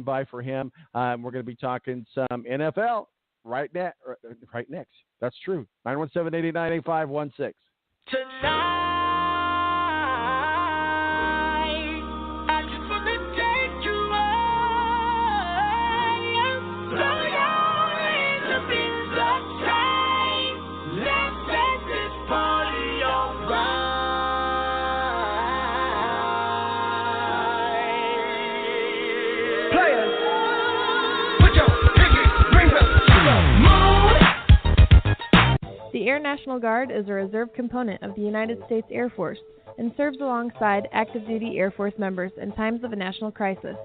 by for him. We're going to be talking some NFL right next. That's true. 917-889-8516. Tonight. The Air National Guard is a reserve component of the United States Air Force and serves alongside active-duty Air Force members in times of a national crisis.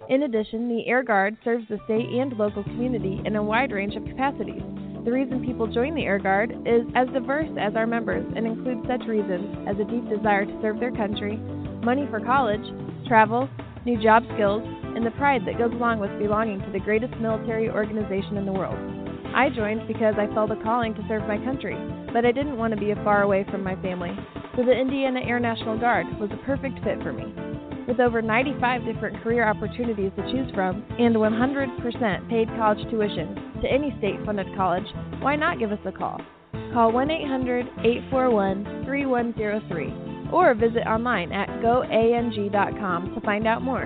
In addition, the Air Guard serves the state and local community in a wide range of capacities. The reason people join the Air Guard is as diverse as our members and includes such reasons as a deep desire to serve their country, money for college, travel, new job skills, and the pride that goes along with belonging to the greatest military organization in the world. I joined because I felt a calling to serve my country, but I didn't want to be far away from my family, so the Indiana Air National Guard was a perfect fit for me. With over 95 different career opportunities to choose from and 100% paid college tuition to any state-funded college, why not give us a call? Call 1-800-841-3103 or visit online at goang.com to find out more.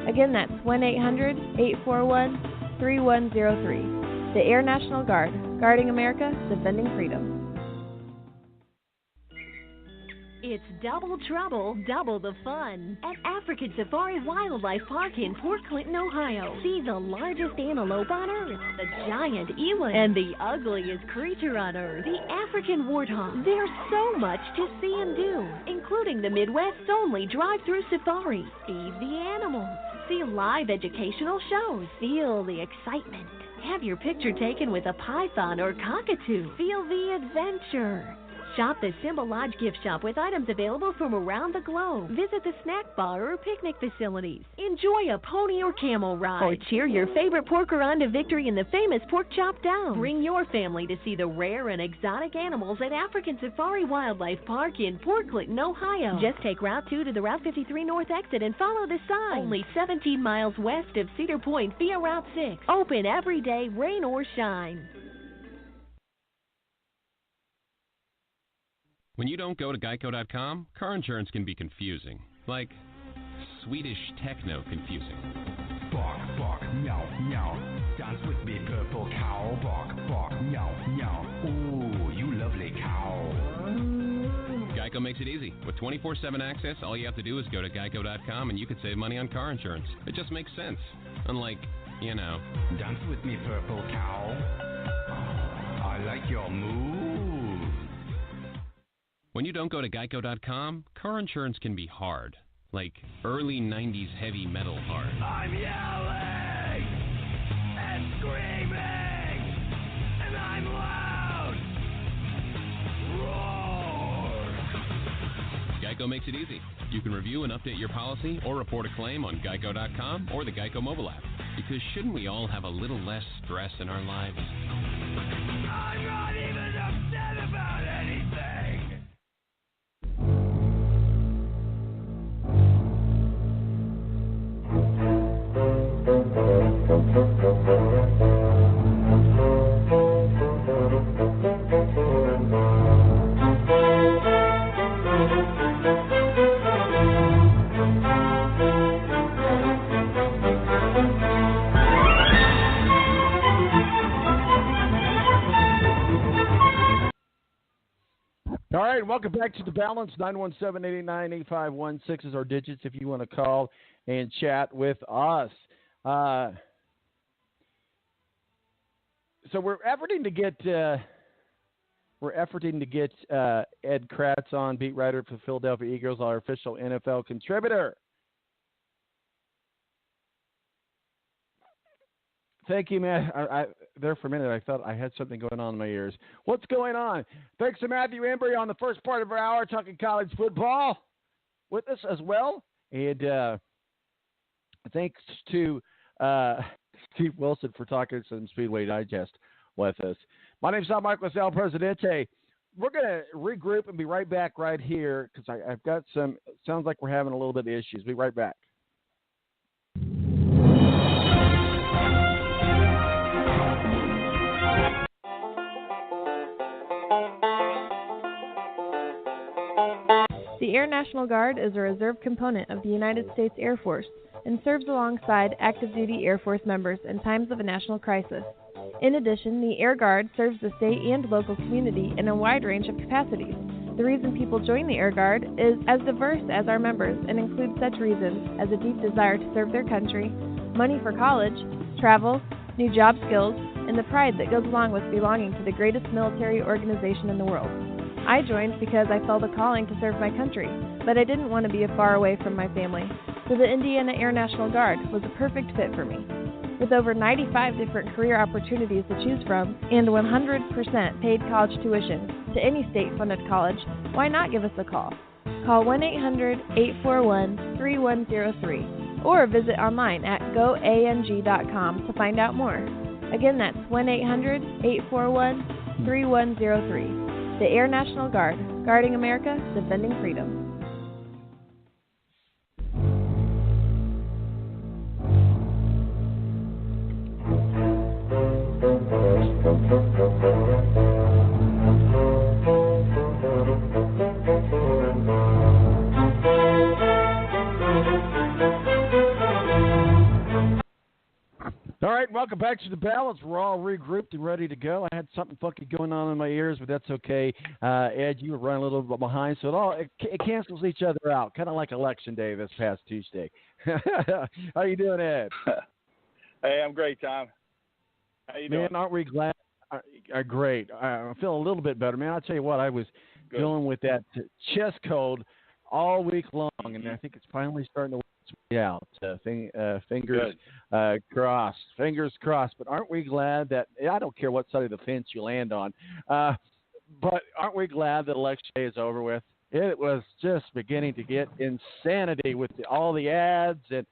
Again, that's 1-800-841-3103. The Air National Guard, guarding America, defending freedom. It's double trouble, double the fun at African Safari Wildlife Park in Port Clinton, Ohio. See the largest antelope on Earth, the giant eland, and the ugliest creature on Earth, the African warthog. There's so much to see and do, including the Midwest's only drive-through safari. Feed the animals, see live educational shows, feel the excitement. Have your picture taken with a python or cockatoo. Feel the adventure. Shop the Simba Lodge gift shop with items available from around the globe. Visit the snack bar or picnic facilities. Enjoy a pony or camel ride. Or cheer your favorite porker on to victory in the famous Pork Chop Down. Bring your family to see the rare and exotic animals at African Safari Wildlife Park in Port Clinton, Ohio. Just take Route 2 to the Route 53 North exit and follow the sign. Only 17 miles west of Cedar Point via Route 6. Open every day, rain or shine. When you don't go to Geico.com, car insurance can be confusing. Like Swedish techno confusing. Bark, bark, meow, meow. Dance with me, purple cow. Bark, bark, meow, meow. Ooh, you lovely cow. Geico makes it easy. With 24/7 access, all you have to do is go to Geico.com and you can save money on car insurance. It just makes sense. Unlike, Dance with me, purple cow. I like your moves. When you don't go to Geico.com, car insurance can be hard. Like early 90s heavy metal hard. I'm yelling and screaming and I'm loud. Roar. Geico makes it easy. You can review and update your policy or report a claim on Geico.com or the Geico mobile app. Because shouldn't we all have a little less stress in our lives? I'm not even upset about anything. All right, welcome back to The Balance. 917-889-8516 is our digits if you want to call and chat with us. So we're efforting to get Ed Kratz on, beat writer for the Philadelphia Eagles, our official NFL contributor. Thank you, man. I there for a minute, I thought I had something going on in my ears. What's going on? Thanks to Matthew-Embury on the first part of our hour, talking college football with us as well. And thanks to Steve Wilson for talking some Speedway Digest with us. My name's tom-marquis, El Presidente. We're going to regroup and be right back right here because I've got some – sounds like we're having a little bit of issues. Be right back. The Air National Guard is a reserve component of the United States Air Force and serves alongside active duty Air Force members in times of a national crisis. In addition, the Air Guard serves the state and local community in a wide range of capacities. The reason people join the Air Guard is as diverse as our members and includes such reasons as a deep desire to serve their country, money for college, travel, new job skills, and the pride that goes along with belonging to the greatest military organization in the world. I joined because I felt a calling to serve my country, but I didn't want to be far away from my family, so the Indiana Air National Guard was a perfect fit for me. With over 95 different career opportunities to choose from and 100% paid college tuition to any state-funded college, why not give us a call? Call 1-800-841-3103 or visit online at goang.com to find out more. Again, that's 1-800-841-3103. The Air National Guard, guarding America, defending freedom. All right, welcome back to the balance. We're all regrouped and ready to go. I had something funky going on in my ears, but that's okay. Ed, you were running a little bit behind, so it cancels each other out, kind of like Election Day this past Tuesday. How you doing, Ed? Hey, I'm great, Tom. How you doing? Man, aren't we glad? Great. I feel a little bit better, man. I'll tell you what, I was dealing with that chest cold all week long, and I think it's finally starting to work its way out. Fingers crossed. Fingers crossed. But aren't we glad that – I don't care what side of the fence you land on, but aren't we glad that Election Day is over with? It was just beginning to get insanity with all the ads, and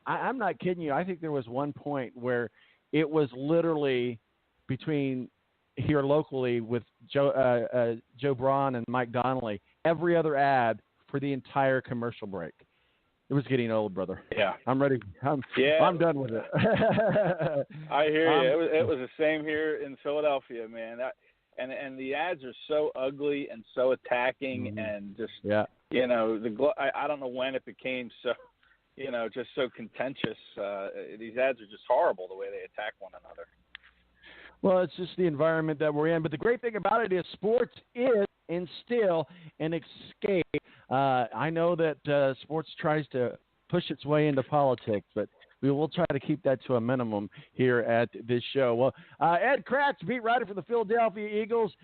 I'm not kidding you. I think there was one point where it was literally between here locally with Joe Braun and Mike Donnelly, every other ad for the entire commercial break. It was getting old, brother. Yeah. I'm ready. I'm done with it. I hear you. It was the same here in Philadelphia, man. And the ads are so ugly and so attacking and just, you know, I don't know when it became so, you know, just so contentious. These ads are just horrible the way they attack one another. Well, it's just the environment that we're in. But the great thing about it is sports is and still an escape. I know that sports tries to push its way into politics, but we will try to keep that to a minimum here at this show. Well, Ed Kratz, beat writer for the Philadelphia Eagles,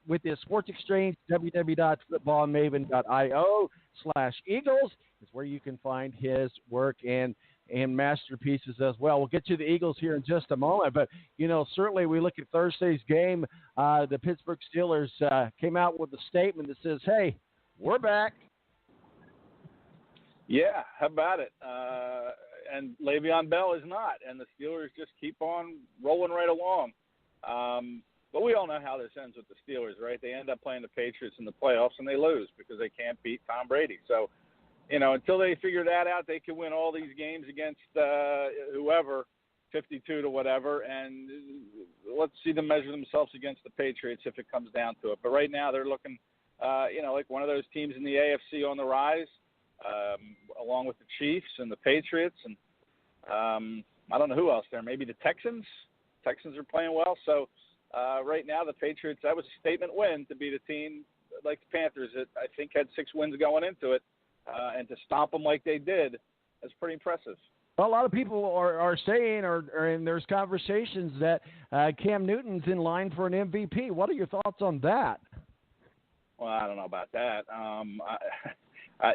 with the Sports Exchange, www.footballmaven.io/Eagles is where you can find his work and masterpieces as well. We'll get to the Eagles here in just a moment, but, you know, certainly we look at Thursday's game. The Pittsburgh Steelers came out with a statement that says, hey, we're back. Yeah, how about it? And Le'Veon Bell is not, and the Steelers just keep on rolling right along. But we all know how this ends with the Steelers, right? They end up playing the Patriots in the playoffs, and they lose because they can't beat Tom Brady. So, you know, until they figure that out, they can win all these games against whoever, 52 to whatever, and let's see them measure themselves against the Patriots if it comes down to it. But right now they're looking, you know, like one of those teams in the AFC on the rise, along with the Chiefs and the Patriots, and I don't know who else there. Maybe the Texans. Texans are playing well. So right now the Patriots, that was a statement win to beat a team like the Panthers that I think had 6 wins going into it. And to stomp them like they did is pretty impressive. Well, a lot of people are saying, and there's conversations that Cam Newton's in line for an MVP. What are your thoughts on that? Well, I don't know about that.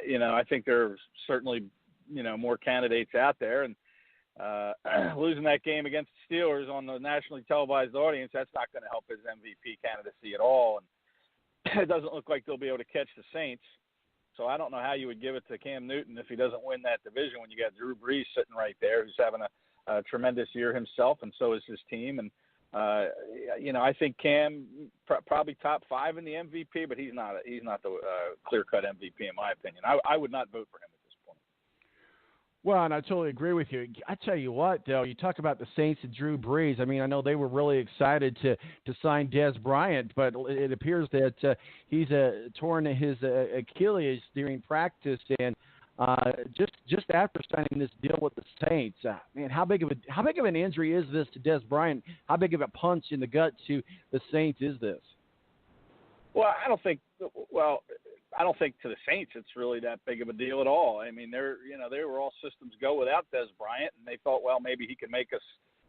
You know, I think there are certainly, you know, more candidates out there, and losing that game against the Steelers on the nationally televised audience, that's not going to help his MVP candidacy at all. And it doesn't look like they'll be able to catch the Saints. So I don't know how you would give it to Cam Newton if he doesn't win that division when you got Drew Brees sitting right there, who's having a tremendous year himself, and so is his team. And, you know, I think Cam probably top 5 in the MVP, but he's not the clear-cut MVP in my opinion. I would not vote for him at this point. Well, and I totally agree with you. I tell you what, though, you talk about the Saints and Drew Brees. I mean, I know they were really excited to sign Dez Bryant, but it appears that he's torn his Achilles during practice, and just after signing this deal with the Saints, man, how big of an injury is this to Dez Bryant? How big of a punch in the gut to the Saints is this? Well, I don't think to the Saints it's really that big of a deal at all. I mean, they were all systems go without Dez Bryant, and they thought, well, maybe he can make us,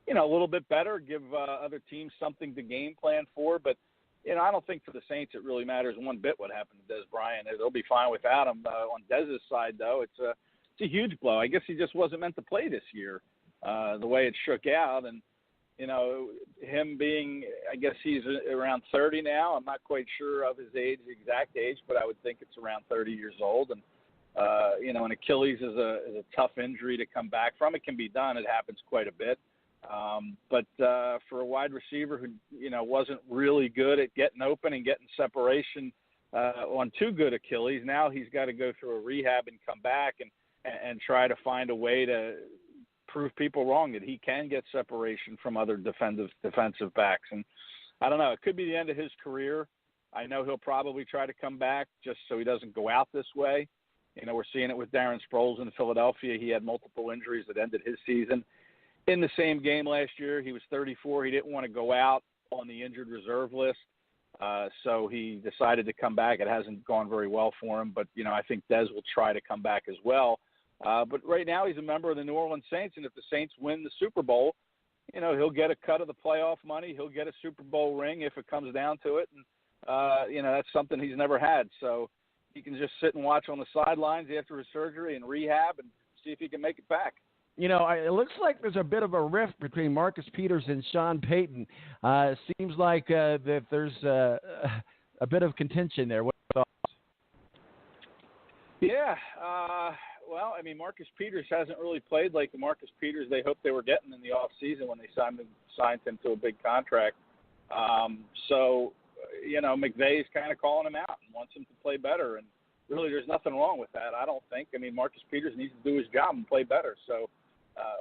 a little bit better, give other teams something to game plan for. But, I don't think for the Saints it really matters one bit what happened to Dez Bryant. They'll be fine without him. On Dez's side, though, it's a huge blow. I guess he just wasn't meant to play this year, the way it shook out, and. Him being, I guess he's around 30 now. I'm not quite sure of his age, the exact age, but I would think it's around 30 years old. And, an Achilles is a tough injury to come back from. It can be done. It happens quite a bit. But for a wide receiver who, wasn't really good at getting open and getting separation on two good Achilles, now he's got to go through a rehab and come back and try to find a way to prove people wrong that he can get separation from other defensive backs. And I don't know, it could be the end of his career. I know he'll probably try to come back just so he doesn't go out this way. We're seeing it with Darren Sproles in Philadelphia. He had multiple injuries that ended his season. In the same game last year, he was 34. He didn't want to go out on the injured reserve list. So he decided to come back. It hasn't gone very well for him, but, I think Dez will try to come back as well. But right now he's a member of the New Orleans Saints, and if the Saints win the Super Bowl, he'll get a cut of the playoff money. He'll get a Super Bowl ring if it comes down to it. And, that's something he's never had. So he can just sit and watch on the sidelines after his surgery and rehab and see if he can make it back. It looks like there's a bit of a rift between Marcus Peters and Sean Payton. Seems like that there's a bit of contention there. What are your thoughts? Yeah. Well, I mean, Marcus Peters hasn't really played like the Marcus Peters they hoped they were getting in the offseason when they signed him to a big contract. So, McVay's kind of calling him out and wants him to play better. And really, there's nothing wrong with that, I don't think. I mean, Marcus Peters needs to do his job and play better. So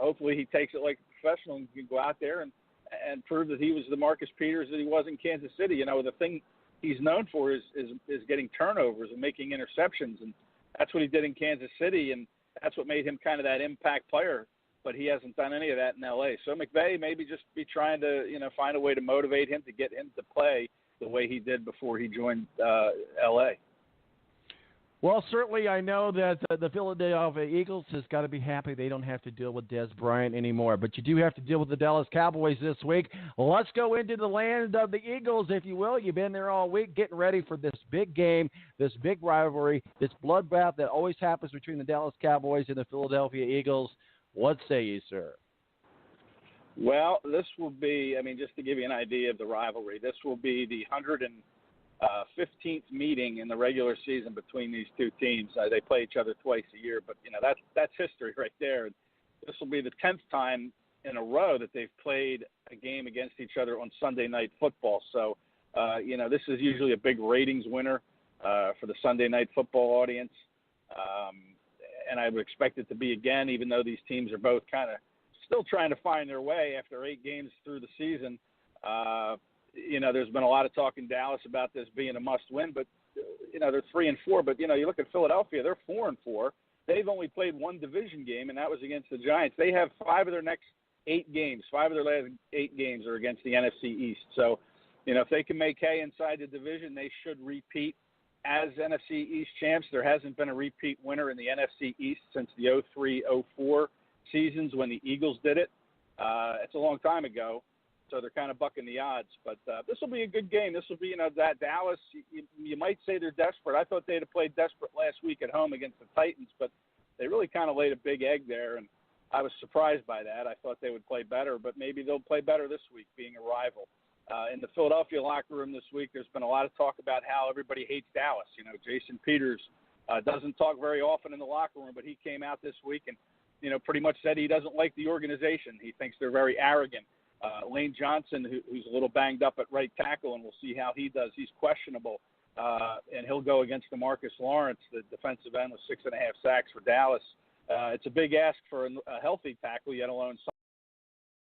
hopefully he takes it like a professional and can go out there and prove that he was the Marcus Peters that he was in Kansas City. The thing he's known for is getting turnovers and making interceptions, and that's what he did in Kansas City, and that's what made him kind of that impact player. But he hasn't done any of that in L.A. So McVay maybe just be trying to, find a way to motivate him to get him to play the way he did before he joined L.A. Well, certainly I know that the Philadelphia Eagles has got to be happy they don't have to deal with Dez Bryant anymore. But you do have to deal with the Dallas Cowboys this week. Let's go into the land of the Eagles, if you will. You've been there all week getting ready for this big game, this big rivalry, this bloodbath that always happens between the Dallas Cowboys and the Philadelphia Eagles. What say you, sir? Well, this will be, just to give you an idea of the rivalry, this will be the 115th meeting in the regular season between these two teams. They play each other twice a year, but that's history right there. This will be the 10th time in a row that they've played a game against each other on Sunday Night Football. So, this is usually a big ratings winner for the Sunday Night Football audience, and I would expect it to be again, even though these teams are both kind of still trying to find their way after 8 games through the season. There's been a lot of talk in Dallas about this being a must-win, but, they're 3-4. But, you look at Philadelphia, they're 4-4. They've only played one division game, and that was against the Giants. They have 5 of their next 8 games. 5 of their last 8 games are against the NFC East. So, if they can make hay inside the division, they should repeat as NFC East champs. There hasn't been a repeat winner in the NFC East since the 03-04 seasons when the Eagles did it. It's a long time ago. So they're kind of bucking the odds. But this will be a good game. This will be, that Dallas, you might say they're desperate. I thought they'd have played desperate last week at home against the Titans, but they really kind of laid a big egg there, and I was surprised by that. I thought they would play better, but maybe they'll play better this week, being a rival. In the Philadelphia locker room this week, there's been a lot of talk about how everybody hates Dallas. Jason Peters doesn't talk very often in the locker room, but he came out this week and, pretty much said he doesn't like the organization. He thinks they're very arrogant. Lane Johnson, who's a little banged up at right tackle, and we'll see how he does. He's questionable, and he'll go against DeMarcus Lawrence, the defensive end with 6.5 sacks for Dallas. It's a big ask for a healthy tackle, yet alone